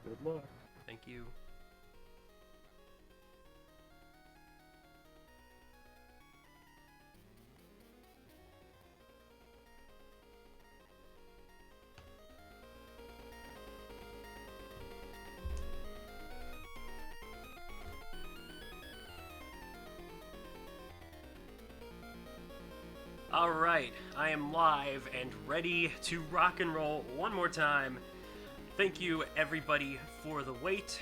Good luck. Thank you. Alright, I am live and ready to rock and roll one more time. Thank you, everybody, for the wait.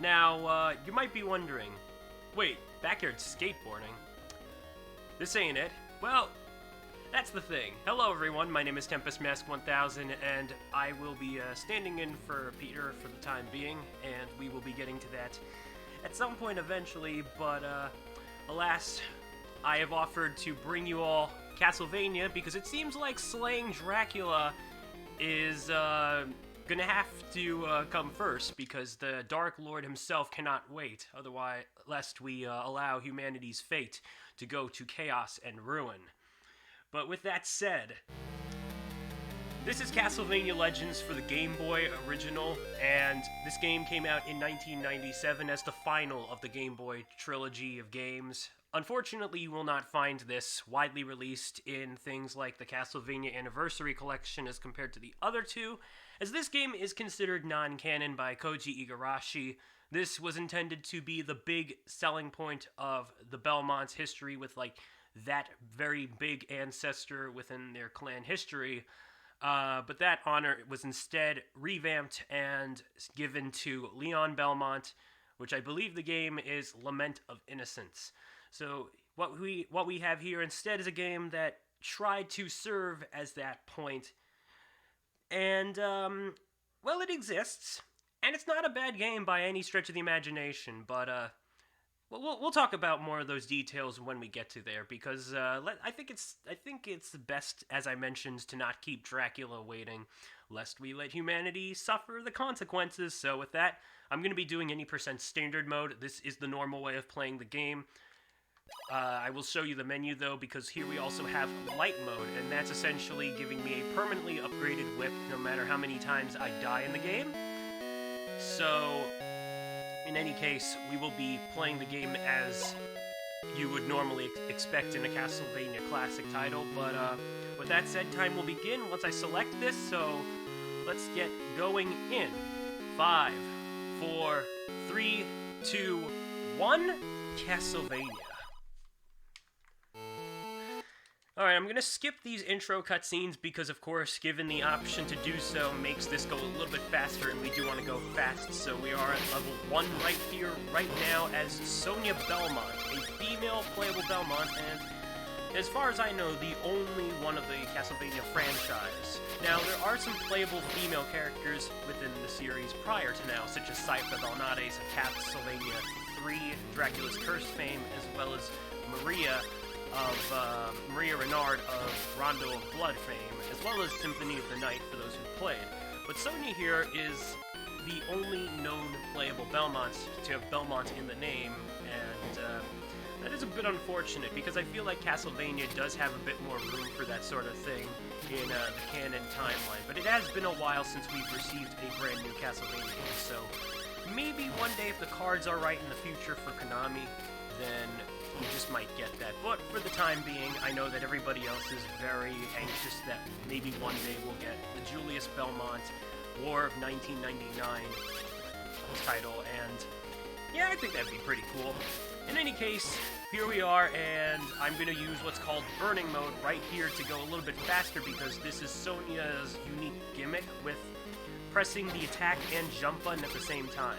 Now, you might be wondering, wait, backyard skateboarding? This ain't it. Well, that's the thing. Hello, everyone. My name is TempestMask1000, and I will be standing in for Peter for the time being, and we will be getting to that at some point eventually, but alas, I have offered to bring you all Castlevania because it seems like slaying Dracula is gonna have to come first because the Dark Lord himself cannot wait, otherwise, lest we allow humanity's fate to go to chaos and ruin. But with that said, this is Castlevania Legends for the Game Boy original, and this game came out in 1997 as the final of the Game Boy trilogy of games. Unfortunately, you will not find this widely released in things like the Castlevania Anniversary Collection as compared to the other two, as this game is considered non-canon by Koji Igarashi. This was intended to be the big selling point of the Belmont's history with, like, that very big ancestor within their clan history. But that honor was instead revamped and given to Leon Belmont, which I believe the game is Lament of Innocence. So what we have here instead is a game that tried to serve as that point, and well, it exists, and it's not a bad game by any stretch of the imagination. But we'll talk about more of those details when we get to there, because I think it's best, as I mentioned, to not keep Dracula waiting, lest we let humanity suffer the consequences. So with that, I'm going to be doing any % standard mode. This is the normal way of playing the game. I will show you the menu, though, because here we also have light mode, and that's essentially giving me a permanently upgraded whip no matter how many times I die in the game. So, in any case, we will be playing the game as you would normally expect in a Castlevania classic title, but with that said, time will begin once I select this, so let's get going in 5, 4, 3, 2, 1, Castlevania. Alright, I'm going to skip these intro cutscenes because, of course, given the option to do so makes this go a little bit faster, and we do want to go fast, so we are at level 1 right here, right now, as Sonia Belmont, a female playable Belmont, and as far as I know, the only one of the Castlevania franchise. Now, there are some playable female characters within the series prior to now, such as Sypha Belnades of Castlevania 3, Dracula's Curse fame, as well as Maria Renard of Rondo of Blood fame, as well as Symphony of the Night for those who played. But Sonia here is the only known playable Belmont to have Belmont in the name, and that is a bit unfortunate because I feel like Castlevania does have a bit more room for that sort of thing in the canon timeline. But it has been a while since we've received a brand new Castlevania game, so maybe one day if the cards are right in the future for Konami, then we just might get that. But for the time being, I know that everybody else is very anxious that maybe one day we'll get the Julius Belmont War of 1999 title, and yeah, I think that'd be pretty cool. In any case, here we are, and I'm going to use what's called Burning Mode right here to go a little bit faster because this is Sonia's unique gimmick with pressing the attack and jump button at the same time.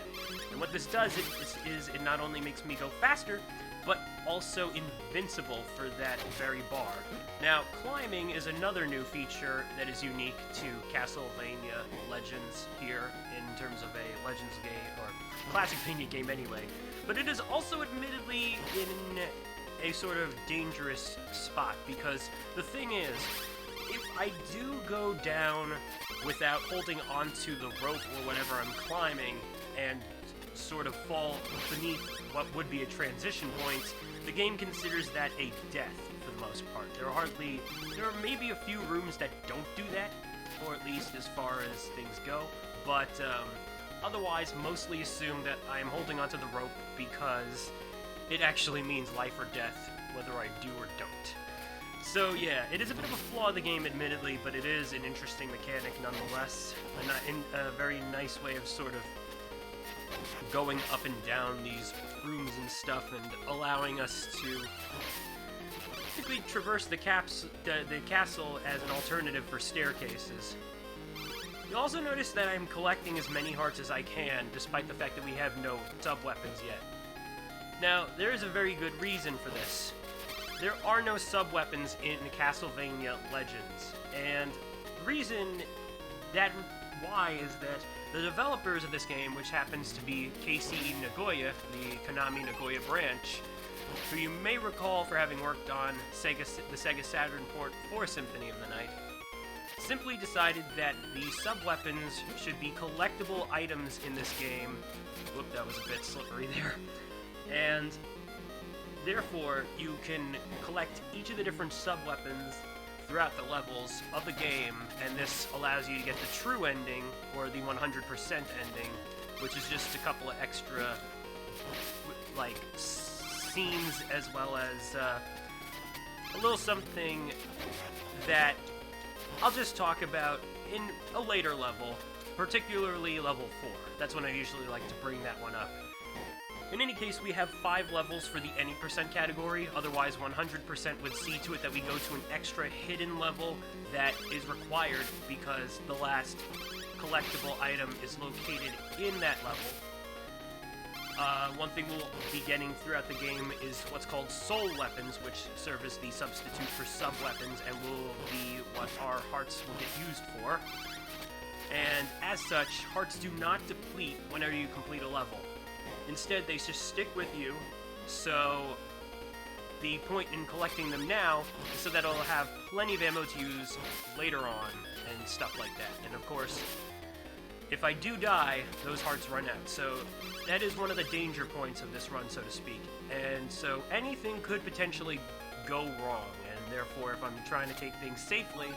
And what this does is it not only makes me go faster, but also invincible for that very bar. Now, climbing is another new feature that is unique to Castlevania Legends here in terms of a Legends game, or Classicvania game anyway. But it is also admittedly in a sort of dangerous spot, because the thing is, if I do go down without holding onto the rope or whatever I'm climbing and sort of fall beneath what would be a transition point, the game considers that a death for the most part. There are maybe a few rooms that don't do that, or at least as far as things go, but otherwise mostly assume that I am holding onto the rope because it actually means life or death, whether I do or don't. So yeah, it is a bit of a flaw of the game, admittedly, but it is an interesting mechanic nonetheless. A very nice way of sort of going up and down these rooms and stuff and allowing us to basically traverse the castle as an alternative for staircases. You'll also notice that I'm collecting as many hearts as I can, despite the fact that we have no sub-weapons yet. Now, there is a very good reason for this. There are no sub-weapons in Castlevania Legends, and the reason why is that the developers of this game, which happens to be KCE Nagoya, the Konami Nagoya branch, who you may recall for having worked on the Sega Saturn port for Symphony of the Night, simply decided that the sub-weapons should be collectible items in this game. Whoop, that was a bit slippery there. And therefore, you can collect each of the different sub-weapons throughout the levels of the game, and this allows you to get the true ending, or the 100% ending, which is just a couple of extra, like, scenes, as well as a little something that I'll just talk about in a later level, particularly level 4. That's when I usually like to bring that one up. In any case, we have 5 levels for the any percent category, otherwise 100% would see to it that we go to an extra hidden level that is required because the last collectible item is located in that level. One thing we'll be getting throughout the game is what's called soul weapons, which serve as the substitute for sub-weapons and will be what our hearts will get used for. And as such, hearts do not deplete whenever you complete a level. Instead, they just stick with you, so the point in collecting them now is so that it'll have plenty of ammo to use later on and stuff like that. And of course, if I do die, those hearts run out. So that is one of the danger points of this run, so to speak. And so anything could potentially go wrong, and therefore if I'm trying to take things safely,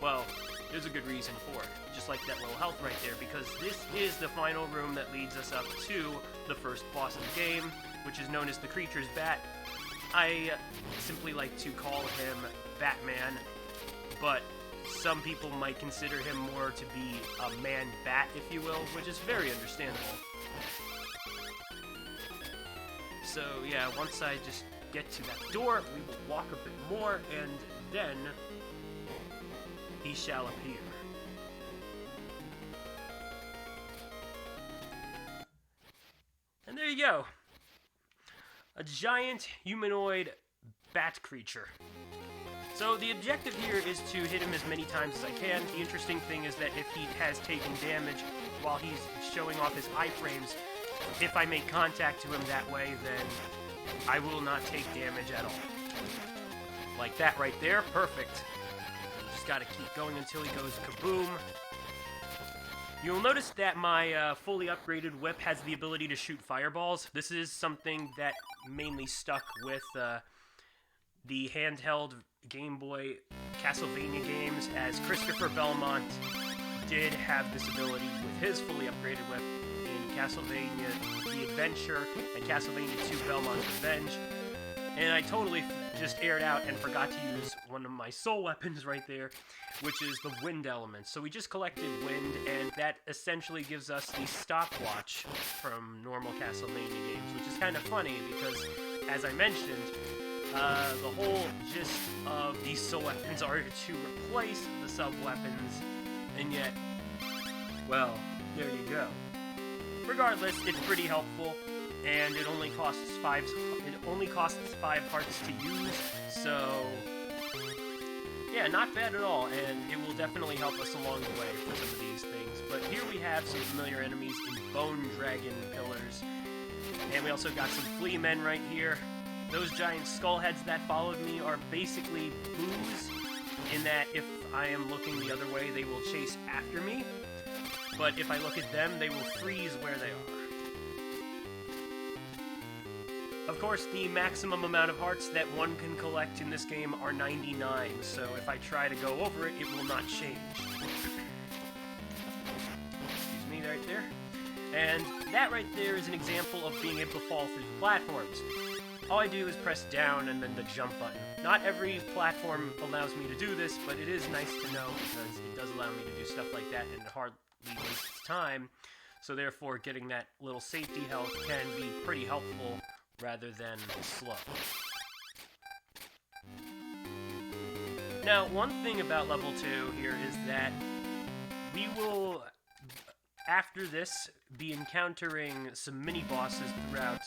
well, there's a good reason for it. Just like that little health right there, because this is the final room that leads us up to the first boss of the game, which is known as the Creature's Bat. I simply like to call him Batman, but some people might consider him more to be a man-bat, if you will, which is very understandable. So yeah, once I just get to that door, we will walk a bit more, and then he shall appear. And there you go. A giant humanoid bat creature. So the objective here is to hit him as many times as I can. The interesting thing is that if he has taken damage while he's showing off his iframes, if I make contact to him that way, then I will not take damage at all. Like that right there, perfect. Just gotta keep going until he goes kaboom. You'll notice that my fully upgraded whip has the ability to shoot fireballs. This is something that mainly stuck with the handheld Game Boy Castlevania games, as Christopher Belmont did have this ability with his fully upgraded whip in Castlevania The Adventure and Castlevania 2 Belmont's Revenge. And I totally just aired out and forgot to use one of my soul weapons right there, which is the wind element. So we just collected wind, and that essentially gives us the stopwatch from normal Castlevania games, which is kind of funny because, as I mentioned, the whole gist of these soul weapons are to replace the sub-weapons, and yet, well, there you go. Regardless, it's pretty helpful, and it only costs 5 hearts to use, so yeah, not bad at all, and it will definitely help us along the way for some of these things. But here we have some familiar enemies in Bone Dragon Pillars, and we also got some Flea Men right here. Those giant skull heads that followed me are basically boos, in that if I am looking the other way, they will chase after me, but if I look at them, they will freeze where they are. Of course, the maximum amount of hearts that one can collect in this game are 99, so if I try to go over it, it will not change. Excuse me right there. And that right there is an example of being able to fall through the platforms. All I do is press down and then the jump button. Not every platform allows me to do this, but it is nice to know because it does allow me to do stuff like that and it hardly wastes time. So therefore, getting that little safety health can be pretty helpful rather than slow. Now, one thing about level 2 here is that we will, after this, be encountering some mini-bosses throughout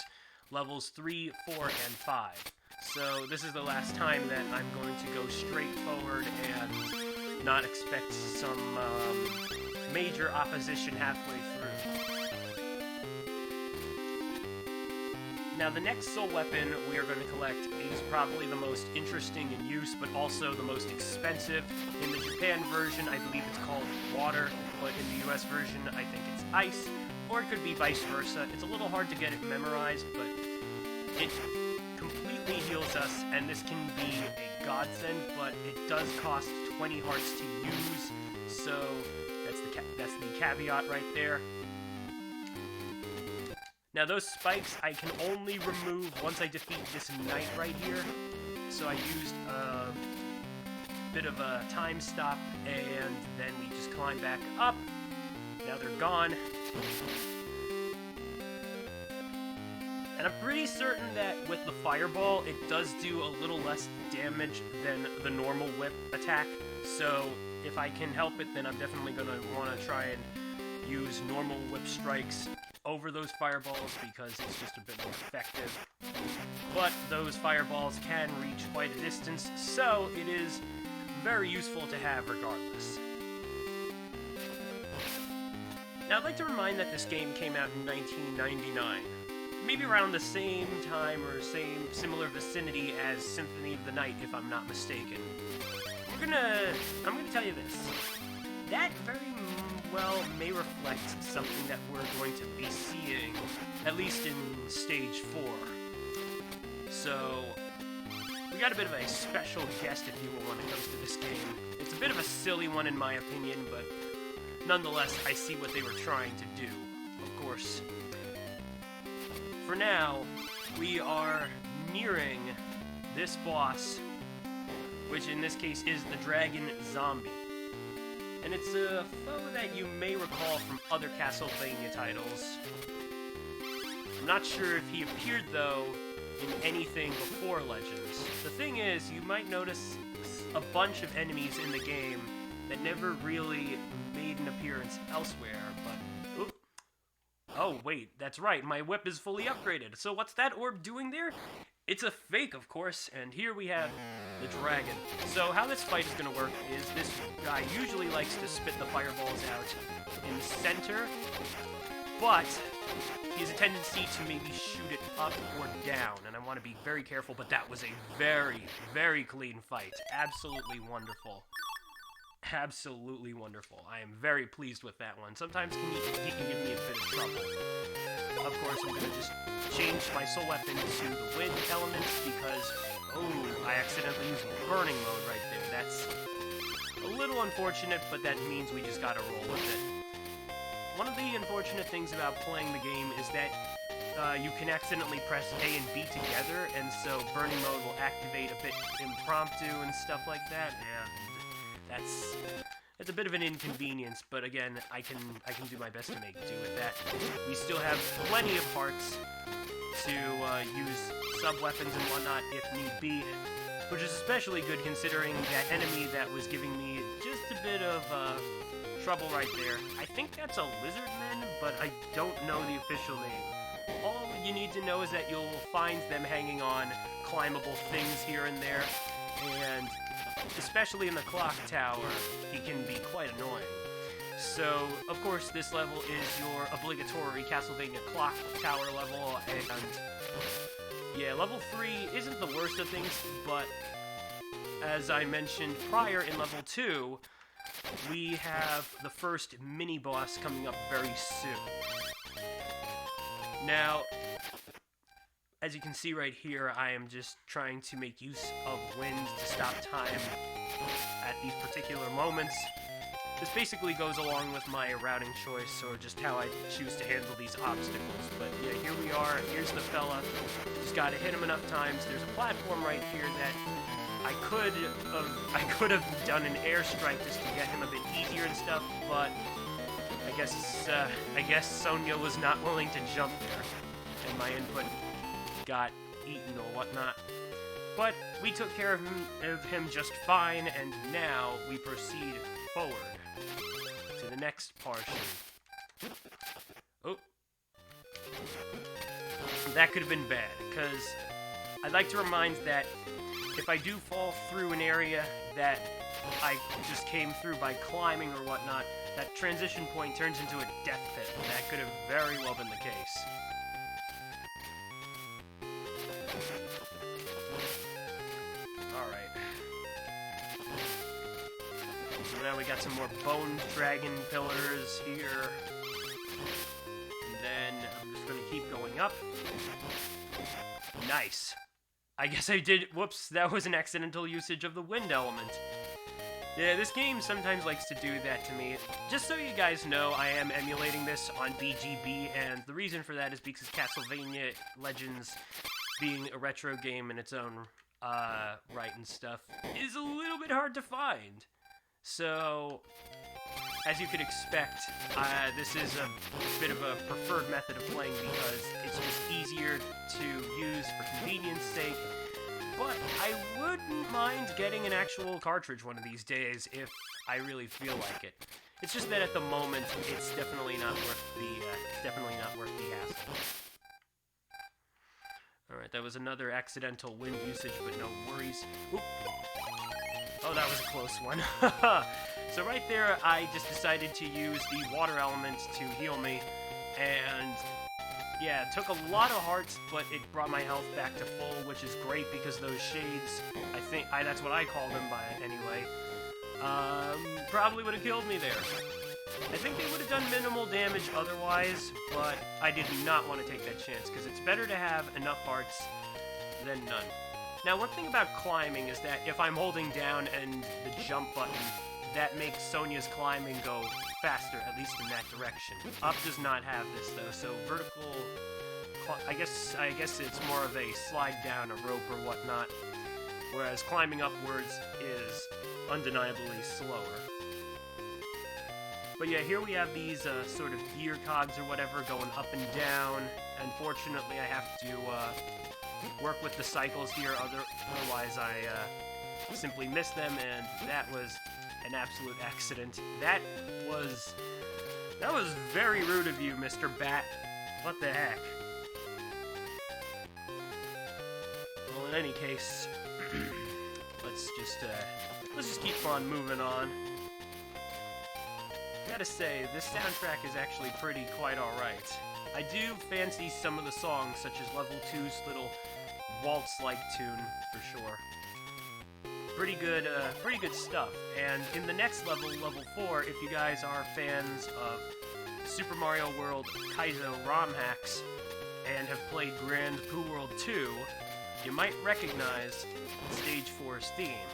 levels 3, 4, and 5. So this is the last time that I'm going to go straight forward and not expect some major opposition halfway through. Now the next soul weapon we are going to collect is probably the most interesting in use, but also the most expensive. In the Japan version, I believe it's called water, but in the US version, I think it's ice, or it could be vice versa. It's a little hard to get it memorized, but it completely heals us, and this can be a godsend, but it does cost 20 hearts to use, so that's the caveat right there. Now those spikes I can only remove once I defeat this knight right here, so I used a bit of a time stop, and then we just climb back up. Now they're gone. And I'm pretty certain that with the fireball, it does do a little less damage than the normal whip attack, so if I can help it, then I'm definitely going to want to try and use normal whip strikes over those fireballs because it's just a bit more effective. But those fireballs can reach quite a distance, so it is very useful to have regardless. Now I'd like to remind that this game came out in 1999. Maybe around the same time or similar vicinity as Symphony of the Night, if I'm not mistaken. I'm gonna tell you this. That very well may reflect something that we're going to be seeing, at least in Stage 4. So, we got a bit of a special guest, if you will, when it comes to this game. It's a bit of a silly one in my opinion, but nonetheless, I see what they were trying to do, of course. For now, we are nearing this boss, which in this case is the Dragon Zombie. And it's a foe that you may recall from other Castlevania titles. I'm not sure if he appeared, though, in anything before Legends. The thing is, you might notice a bunch of enemies in the game that never really made an appearance elsewhere, but... Oop. Oh, wait, that's right, my whip is fully upgraded. So what's that orb doing there? It's a fake, of course, and here we have the dragon. So how this fight is going to work is this guy usually likes to spit the fireballs out in the center, but he has a tendency to maybe shoot it up or down, and I want to be very careful, but that was a very, very clean fight. Absolutely wonderful. Absolutely wonderful. I am very pleased with that one. Sometimes he can give me a bit of trouble. Of course, I'm going to just change my soul weapon to the wind elements because, oh, I accidentally used burning mode right there. That's a little unfortunate, but that means we just got to roll with it. One of the unfortunate things about playing the game is that you can accidentally press A and B together, and so burning mode will activate a bit impromptu and stuff like that, and it's a bit of an inconvenience, but again, I can do my best to make do with that. We still have plenty of hearts to use sub-weapons and whatnot if need be, which is especially good considering that enemy that was giving me just a bit of trouble right there. I think that's a lizardman, but I don't know the official name. All you need to know is that you'll find them hanging on climbable things here and there, and especially in the clock tower, he can be quite annoying. So, of course, this level is your obligatory Castlevania clock tower level, and yeah, level 3 isn't the worst of things, but as I mentioned prior in level 2, we have the first mini-boss coming up very soon. Now, as you can see right here, I am just trying to make use of wind to stop time at these particular moments. This basically goes along with my routing choice, or just how I choose to handle these obstacles. But yeah, here we are. Here's the fella. Just gotta hit him enough times. There's a platform right here that I could have done an airstrike just to get him a bit easier and stuff, but I guess Sonia was not willing to jump there, and my input got eaten or whatnot. But we took care of him just fine, and now we proceed forward to the next portion. Oh. That could have been bad, because I'd like to remind that if I do fall through an area that I just came through by climbing or whatnot, that transition point turns into a death pit, and that could have very well been the case. Alright. So now we got some more bone dragon pillars here. And then I'm just gonna keep going up. Nice. I guess I did, whoops, that was an accidental usage of the wind element. Yeah, this game sometimes likes to do that to me. Just so you guys know, I am emulating this on BGB, and the reason for that is because Castlevania Legends, being a retro game in its own right and stuff, is a little bit hard to find. So, as you could expect, this is a bit of a preferred method of playing because it's just easier to use for convenience sake. But I wouldn't mind getting an actual cartridge one of these days if I really feel like it. It's just that at the moment, it's definitely not worth the hassle. All right, that was another accidental wind usage, but no worries. Oop. Oh, that was a close one. So right there, I just decided to use the water element to heal me, and yeah, it took a lot of hearts, but it brought my health back to full, which is great because those shades, that's what I call them by anyway, probably would have killed me there. I think they would have done minimal damage otherwise, but I did not want to take that chance because it's better to have enough hearts than none. Now, one thing about climbing is that if I'm holding down and the jump button, that makes Sonia's climbing go faster, at least in that direction. Up does not have this, though, so vertical... I guess it's more of a slide down a rope or whatnot, whereas climbing upwards is undeniably slower. But yeah, here we have these sort of gear cogs or whatever going up and down. Unfortunately, I have to work with the cycles here, otherwise I simply miss them, and that was an absolute accident. That was very rude of you, Mr. Bat. What the heck? Well, in any case, let's just keep on moving on. Gotta say, this soundtrack is actually quite alright. I do fancy some of the songs, such as Level 2's little waltz-like tune, for sure. Pretty good stuff. And in the next level, Level 4, if you guys are fans of Super Mario World Kaizo ROM hacks and have played Grand Poo World 2, you might recognize Stage 4's theme.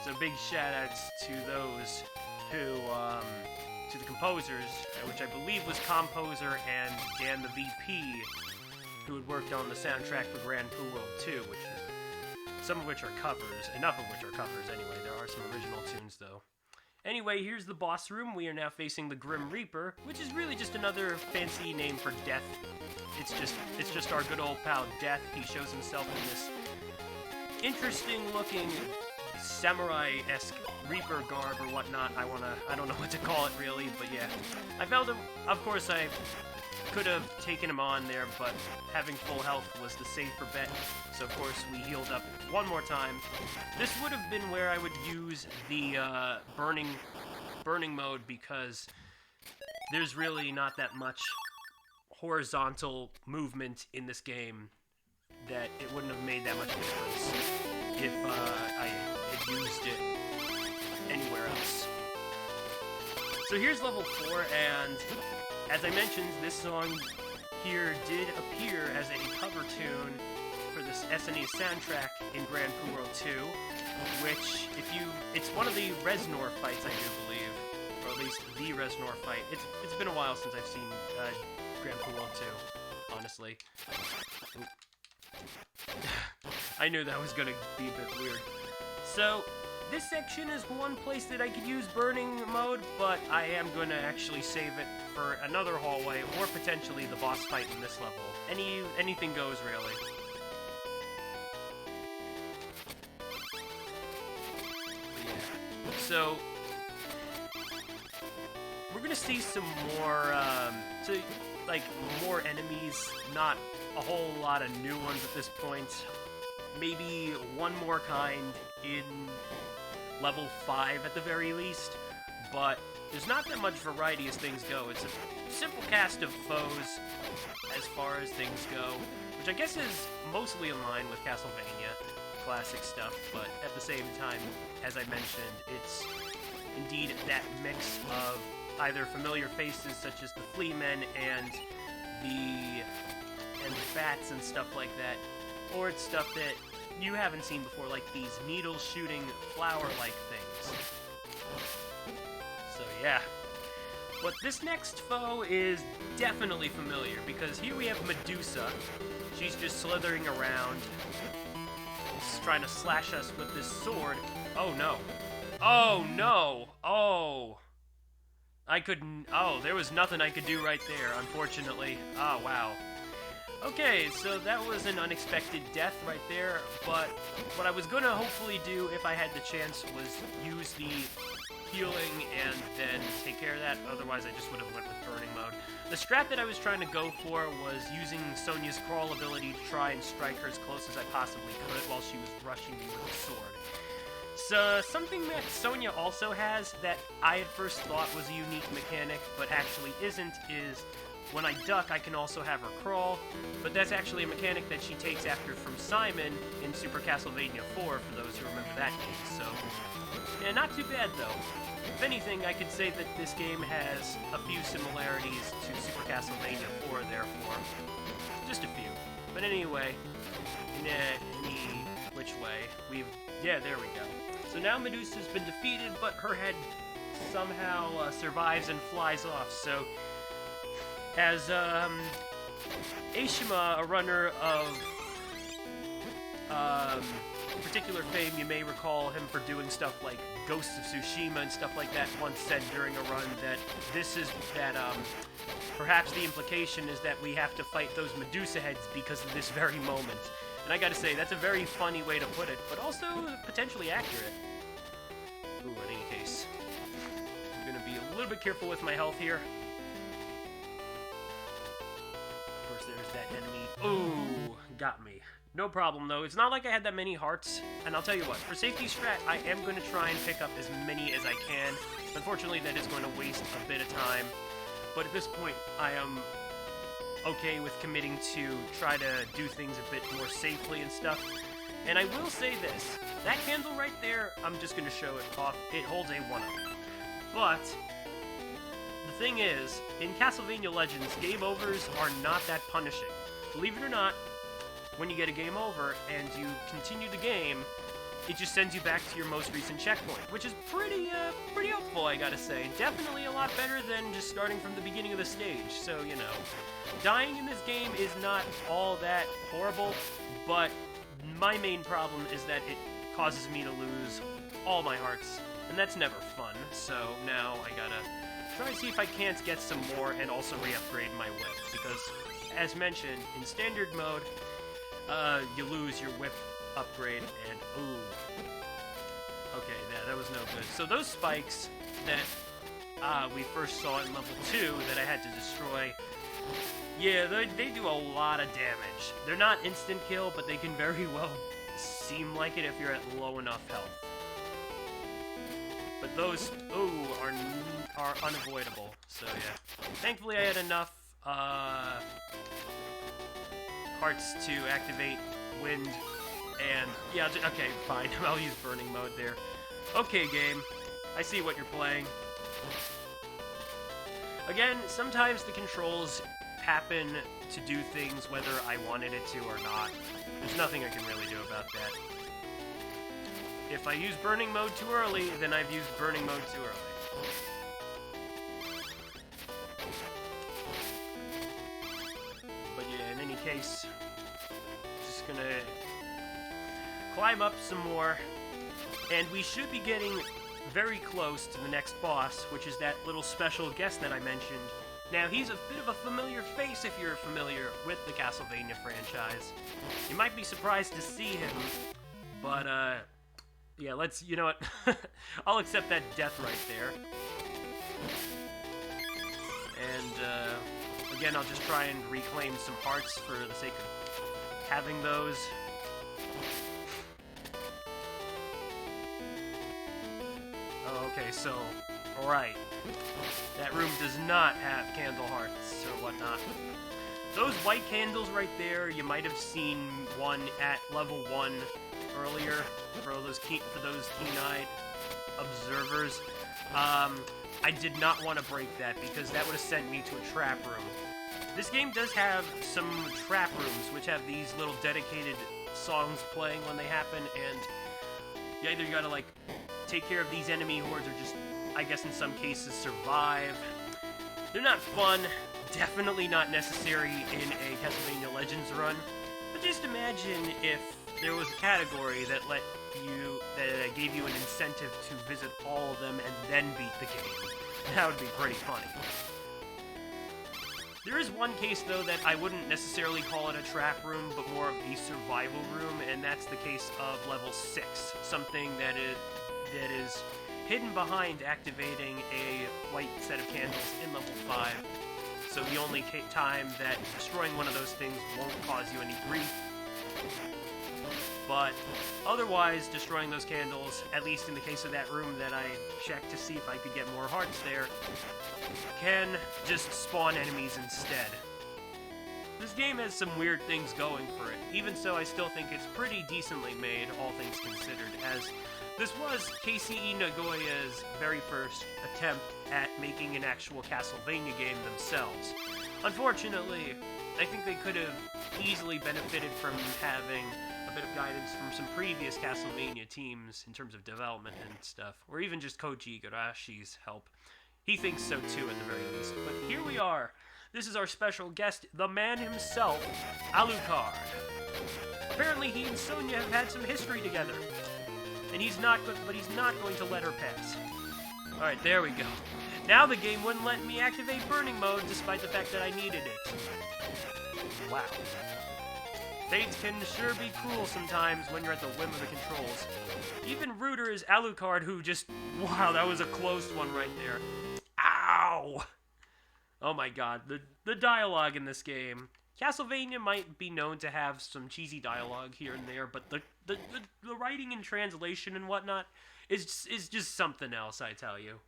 So big shout-outs to those who, to the composers, which I believe was Composer and Dan the VP, who had worked on the soundtrack for Grand Poo World 2, some of which are covers, enough of which are covers anyway. There are some original tunes, though. Anyway, here's the boss room. We are now facing the Grim Reaper, which is really just another fancy name for Death. It's just our good old pal Death. He shows himself in this interesting-looking samurai-esque Reaper garb or whatnot. I don't know what to call it really, but yeah. I felt him, of course I could have taken him on there, but having full health was the safer bet, so of course we healed up one more time. This would have been where I would use the burning mode, because there's really not that much horizontal movement in this game that it wouldn't have made that much difference if I had used it anywhere else. So here's level 4, and as I mentioned, this song here did appear as a cover tune for the this SNES soundtrack in Grand Poo World 2, which, it's one of the Reznor fights, I do believe, or at least the Reznor fight. It's been a while since I've seen Grand Poo World 2, honestly. I knew that was gonna be a bit weird. So, this section is one place that I could use burning mode, but I am gonna actually save it for another hallway, or potentially the boss fight in this level. Anything goes, really. Yeah. So, we're gonna see some more, more enemies, not a whole lot of new ones at this point. Maybe one more kind in level 5 at the very least, but there's not that much variety as things go. It's a simple cast of foes as far as things go, which I guess is mostly in line with Castlevania classic stuff, but at the same time, as I mentioned, it's indeed that mix of either familiar faces such as the Flea Men and the bats and stuff like that, or it's stuff that you haven't seen before, like these needle-shooting flower-like things. So yeah. But this next foe is definitely familiar, because here we have Medusa. She's just slithering around, trying to slash us with this sword. Oh no. Oh no! Oh! there was nothing I could do right there, unfortunately. Oh, wow. Okay, so that was an unexpected death right there, but what I was going to hopefully do if I had the chance was use the healing and then take care of that, otherwise I just would have went with burning mode. The strat that I was trying to go for was using Sonia's crawl ability to try and strike her as close as I possibly could while she was rushing me with the sword. So, something that Sonia also has that I at first thought was a unique mechanic, but actually isn't, is when I duck, I can also have her crawl, but that's actually a mechanic that she takes after from Simon in Super Castlevania 4, for those who remember that game, so yeah, not too bad though. If anything, I could say that this game has a few similarities to Super Castlevania 4, therefore. Just a few. But anyway, in any which way, yeah, there we go. So now Medusa's been defeated, but her head somehow survives and flies off, so as Aishima, a runner of particular fame, you may recall him for doing stuff like Ghosts of Tsushima and stuff like that, once said during a run that perhaps the implication is that we have to fight those Medusa heads because of this very moment. And I gotta say, that's a very funny way to put it, but also potentially accurate. Ooh, in any case, I'm gonna be a little bit careful with my health here. Of course, there's that enemy. Ooh, got me. No problem, though. It's not like I had that many hearts, and I'll tell you what, for safety strat, I am going to try and pick up as many as I can. Unfortunately, that is going to waste a bit of time, but at this point, I am okay with committing to try to do things a bit more safely and stuff. And I will say this, that candle right there, I'm just going to show it off, it holds a 1-up. But the thing is, in Castlevania Legends, game overs are not that punishing. Believe it or not, when you get a game over and you continue the game, it just sends you back to your most recent checkpoint, which is pretty helpful, I gotta say. Definitely a lot better than just starting from the beginning of the stage, so, you know. Dying in this game is not all that horrible, but my main problem is that it causes me to lose all my hearts, and that's never fun, so now I gotta try to see if I can't get some more and also re-upgrade my whip, because, as mentioned, in standard mode, you lose your whip upgrade, and ooh. Okay, that was no good. So those spikes that we first saw in level 2 that I had to destroy, yeah, they do a lot of damage. They're not instant kill, but they can very well seem like it if you're at low enough health. But those, ooh, are unavoidable, so yeah. Thankfully I had enough, hearts to activate wind, and yeah, okay, fine, I'll use burning mode there. Okay, game, I see what you're playing. Again, sometimes the controls happen to do things whether I wanted it to or not. There's nothing I can really do about that. If I use burning mode too early, then I've used burning mode too early. But yeah, in any case, just gonna climb up some more, and we should be getting very close to the next boss, which is that little special guest that I mentioned. Now, he's a bit of a familiar face if you're familiar with the Castlevania franchise. You might be surprised to see him, but, yeah, you know what, I'll accept that death right there. And, again, I'll just try and reclaim some hearts for the sake of having those. Okay, so, alright. That room does not have candle hearts or whatnot. Those white candles right there, you might have seen one at level 1 earlier for those keen-eyed observers. I did not want to break that because that would have sent me to a trap room. This game does have some trap rooms which have these little dedicated songs playing when they happen, and you either gotta, like, take care of these enemy hordes or just, I guess in some cases, survive. They're not fun, definitely not necessary in a Castlevania Legends run, but just imagine if there was a category that gave you an incentive to visit all of them and then beat the game. That would be pretty funny. There is one case, though, that I wouldn't necessarily call it a trap room, but more of a survival room, and that's the case of level 6, something that is hidden behind activating a white set of candles in level 5. So the only time that destroying one of those things won't cause you any grief. But otherwise, destroying those candles, at least in the case of that room that I checked to see if I could get more hearts there, can just spawn enemies instead. This game has some weird things going for it. Even so, I still think it's pretty decently made, all things considered, as this was KCE Nagoya's very first attempt at making an actual Castlevania game themselves. Unfortunately, I think they could have easily benefited from having a bit of guidance from some previous Castlevania teams in terms of development and stuff, or even just Koji Igarashi's help. He thinks so too, at the very least. But here we are. This is our special guest, the man himself, Alucard. Apparently, he and Sonia have had some history together, and he's not going to let her pass. All right, there we go. Now the game wouldn't let me activate burning mode, despite the fact that I needed it. Wow. Fate can sure be cruel sometimes when you're at the whim of the controls. Even ruder is Alucard, who just... Wow, that was a close one right there. Ow! Oh my god, the dialogue in this game. Castlevania might be known to have some cheesy dialogue here and there, but the writing and translation and whatnot is just something else, I tell you.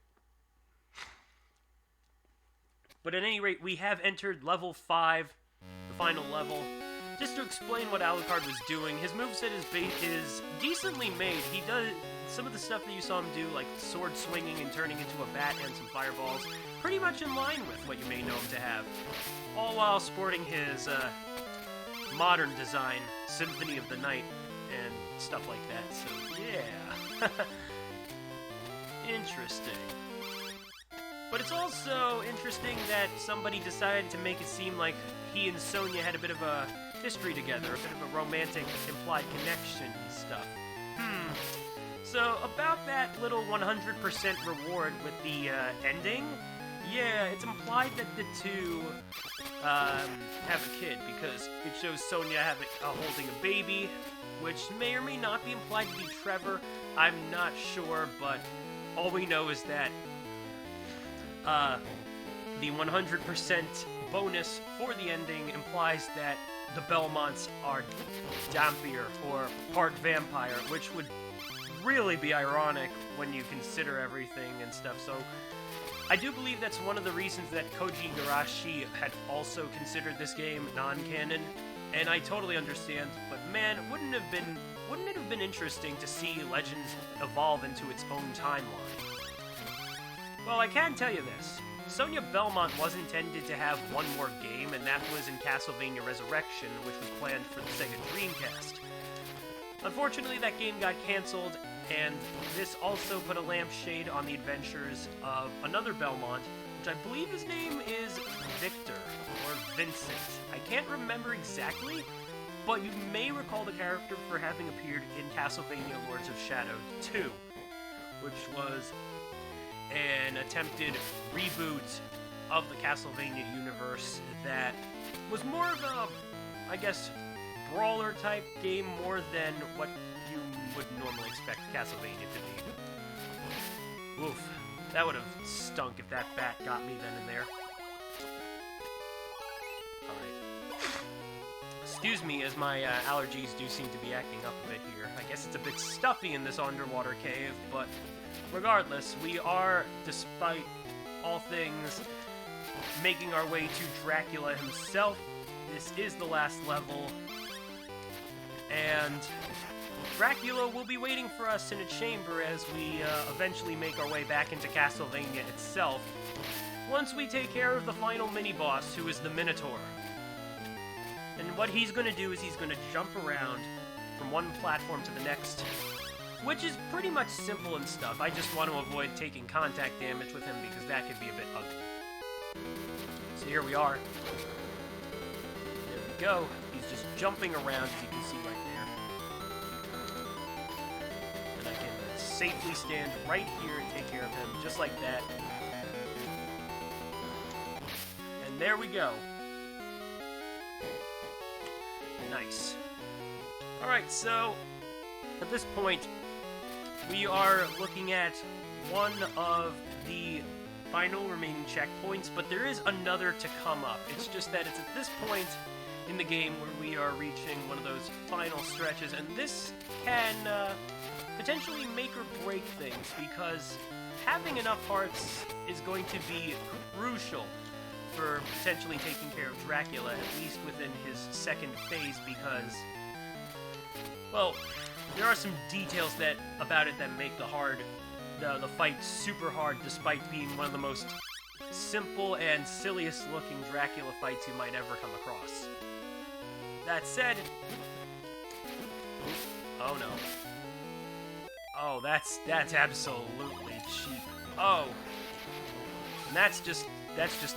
But at any rate, we have entered level 5, the final level. Just to explain what Alucard was doing, his moveset is decently made. He does some of the stuff that you saw him do, like sword swinging and turning into a bat and some fireballs, pretty much in line with what you may know him to have. All while sporting his modern design, Symphony of the Night, and stuff like that, so yeah. Interesting. But it's also interesting that somebody decided to make it seem like he and Sonia had a bit of a history together, a bit of a romantic implied connection and stuff. So about that little 100% reward with the ending, yeah, it's implied that the two have a kid, because it shows Sonia holding a baby, which may or may not be implied to be Trevor. I'm not sure, but all we know is that the 100% bonus for the ending implies that the Belmonts are Dampier, or part vampire, which would really be ironic when you consider everything and stuff. So I do believe that's one of the reasons that Koji Igarashi had also considered this game non-canon, and I totally understand. But man, wouldn't it have been interesting to see Legends evolve into its own timeline? Well, I can tell you this. Sonia Belmont was intended to have one more game, and that was in Castlevania Resurrection, which was planned for the Sega Dreamcast. Unfortunately, that game got cancelled, and this also put a lampshade on the adventures of another Belmont, which I believe his name is Victor, or Vincent. I can't remember exactly, but you may recall the character for having appeared in Castlevania Lords of Shadow 2, which was an attempted reboot of the Castlevania universe that was more of a, I guess, brawler-type game more than what you would normally expect Castlevania to be. Oof. That would have stunk if that bat got me then and there. Alright. Excuse me, as my allergies do seem to be acting up a bit here. I guess it's a bit stuffy in this underwater cave, but regardless, we are, despite all things, making our way to Dracula himself. This is the last level, and Dracula will be waiting for us in a chamber as we eventually make our way back into Castlevania itself, once we take care of the final mini-boss, who is the Minotaur. And what he's going to do is he's going to jump around from one platform to the next, which is pretty much simple and stuff. I just want to avoid taking contact damage with him because that could be a bit ugly. So here we are. There we go. He's just jumping around, as you can see right there. And I can safely stand right here and take care of him, just like that. And there we go. Nice. Alright, so at this point, we are looking at one of the final remaining checkpoints, but there is another to come up. It's just that it's at this point in the game where we are reaching one of those final stretches, and this can potentially make or break things, because having enough hearts is going to be crucial for potentially taking care of Dracula, at least within his second phase, because, well, there are some details about it that make the fight super hard, despite being one of the most simple and silliest looking Dracula fights you might ever come across. That said, oh no. Oh, that's absolutely cheap. Oh, and that's just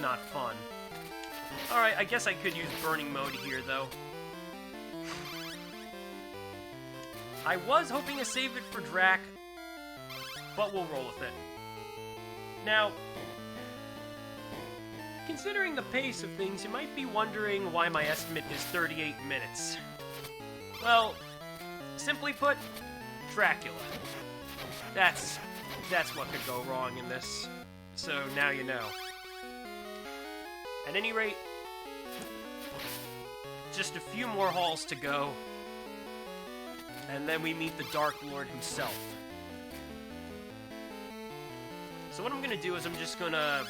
not fun. Alright, I guess I could use burning mode here, though. I was hoping to save it for Drac, but we'll roll with it. Now, considering the pace of things, you might be wondering why my estimate is 38 minutes. Well, simply put, Dracula. That's what could go wrong in this. So now you know. At any rate, just a few more halls to go, and then we meet the Dark Lord himself. So what I'm going to do is I'm just going to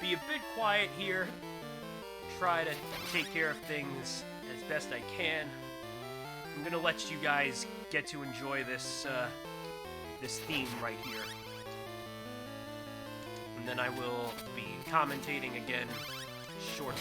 be a bit quiet here, try to take care of things as best I can. I'm going to let you guys get to enjoy this theme right here. And then I will be commentating again shortly.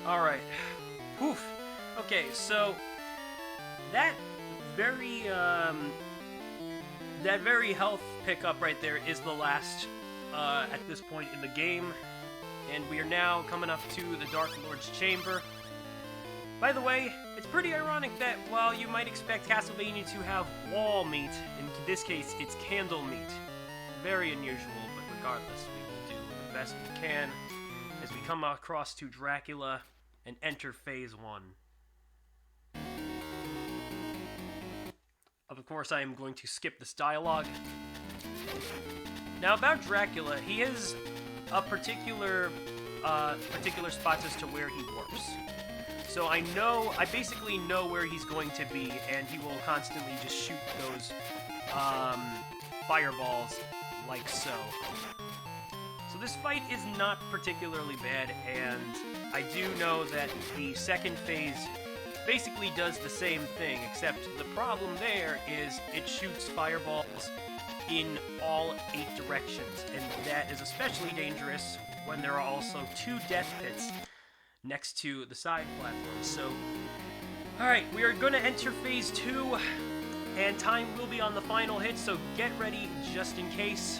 Alright. Whew. Okay, so that very, that very health pickup right there is the last, at this point in the game. And we are now coming up to the Dark Lord's Chamber. By the way, it's pretty ironic that while you might expect Castlevania to have wall meat, in this case it's candle meat. Very unusual, but regardless, we will do the best we can as we come across to Dracula and enter Phase 1. Of course, I am going to skip this dialogue. Now, about Dracula, he has a particular spots as to where he warps. So I basically know where he's going to be, and he will constantly just shoot those fireballs like so. So this fight is not particularly bad, and I do know that the second phase basically does the same thing, except the problem there is it shoots fireballs in all 8 directions, and that is especially dangerous when there are also 2 death pits next to the side platforms. So, alright, we are going to enter Phase 2, and time will be on the final hit, so get ready just in case.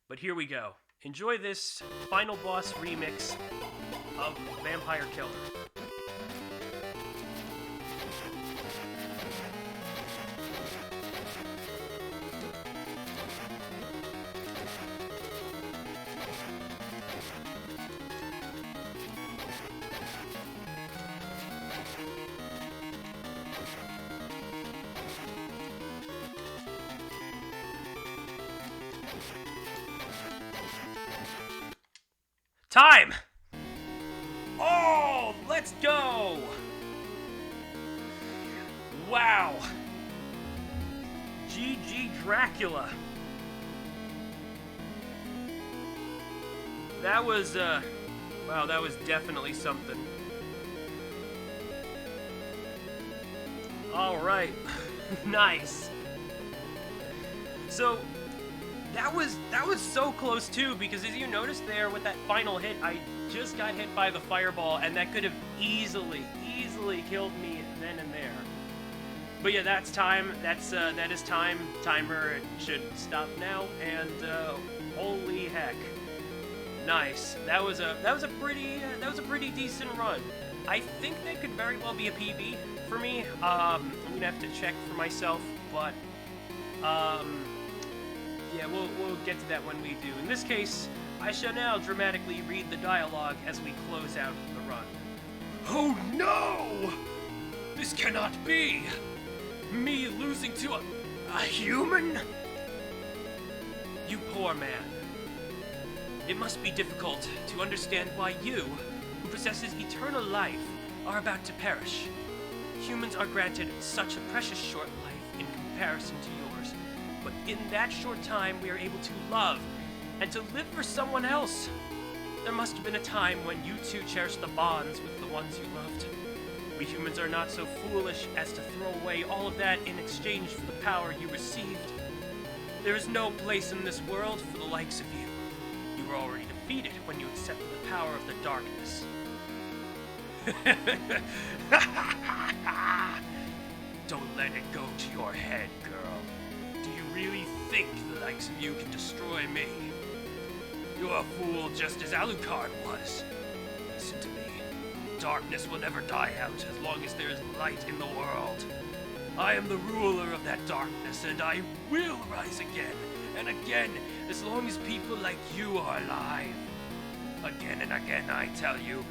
But here we go. Enjoy this final boss remix of Vampire Killer. Time! Oh, let's go! Wow. GG Dracula. That was, wow, that was definitely something. Alright. Nice. So, that was so close too, because as you noticed there with that final hit, I just got hit by the fireball, and that could have easily killed me then and there. But yeah, that's time. that is time. Timer should stop now, and holy heck, nice. That was a pretty decent run. I think that could very well be a PB for me. I'm gonna have to check for myself, but yeah, we'll get to that when we do. In this case, I shall now dramatically read the dialogue as we close out the run. Oh no! This cannot be! Me losing to a human? You poor man. It must be difficult to understand why you, who possesses eternal life, are about to perish. Humans are granted such a precious short life in comparison to yours. But in that short time, we are able to love and to live for someone else. There must have been a time when you two cherished the bonds with the ones you loved. We humans are not so foolish as to throw away all of that in exchange for the power you received. There is no place in this world for the likes of you. You were already defeated when you accepted the power of the darkness. Don't let it go to your head, girl. Do you really think the likes of you can destroy me? You're a fool just as Alucard was. Listen to me. Darkness will never die out as long as there is light in the world. I am the ruler of that darkness, and I will rise again and again as long as people like you are alive. Again and again, I tell you.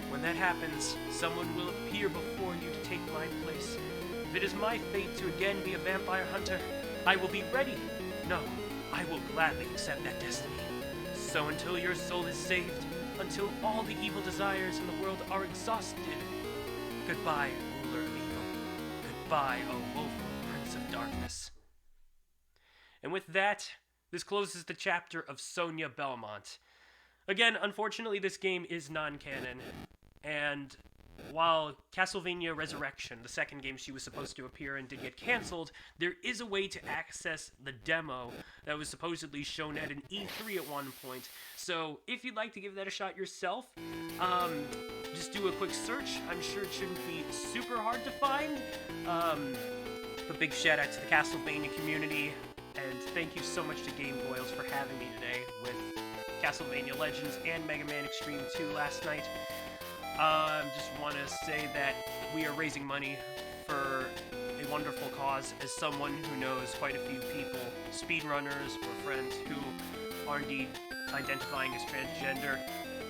When that happens, someone will appear before you to take my place. If it is my fate to again be a vampire hunter, I will be ready. No, I will gladly accept that destiny. So until your soul is saved, until all the evil desires in the world are exhausted, goodbye, ruler of evil. Goodbye, O woeful prince of darkness. And with that, this closes the chapter of Sonia Belmont. Again, unfortunately, this game is non-canon, and while Castlevania Resurrection, the second game she was supposed to appear in, did get cancelled, there is a way to access the demo that was supposedly shown at an E3 at one point. So if you'd like to give that a shot yourself, just do a quick search. I'm sure it shouldn't be super hard to find. A big shout out to the Castlevania community, and thank you so much to Gamegoyles for having me today with Castlevania Legends and Mega Man Extreme 2 last night. Just want to say that we are raising money for a wonderful cause. As someone who knows quite a few people, speedrunners or friends who are indeed identifying as transgender,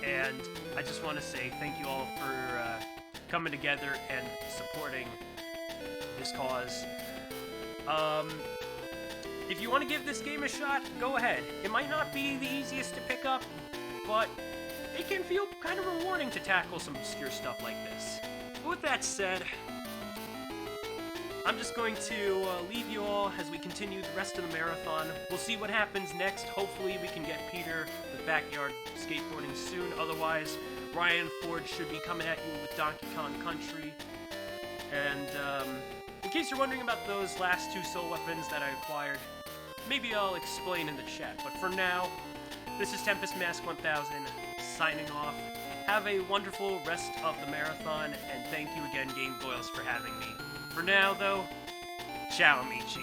and I just want to say thank you all for coming together and supporting this cause. If you want to give this game a shot, go ahead. It might not be the easiest to pick up, but it can feel kind of rewarding to tackle some obscure stuff like this. But with that said, I'm just going to leave you all as we continue the rest of the marathon. We'll see what happens next. Hopefully we can get Peter with backyard skateboarding soon. Otherwise, Ryan Ford should be coming at you with Donkey Kong Country. And in case you're wondering about those last 2 soul weapons that I acquired, maybe I'll explain in the chat. But for now, this is TempestMask1000 signing off. Have a wonderful rest of the marathon, and thank you again, Gamegoyles, for having me. For now, though, ciao, amici.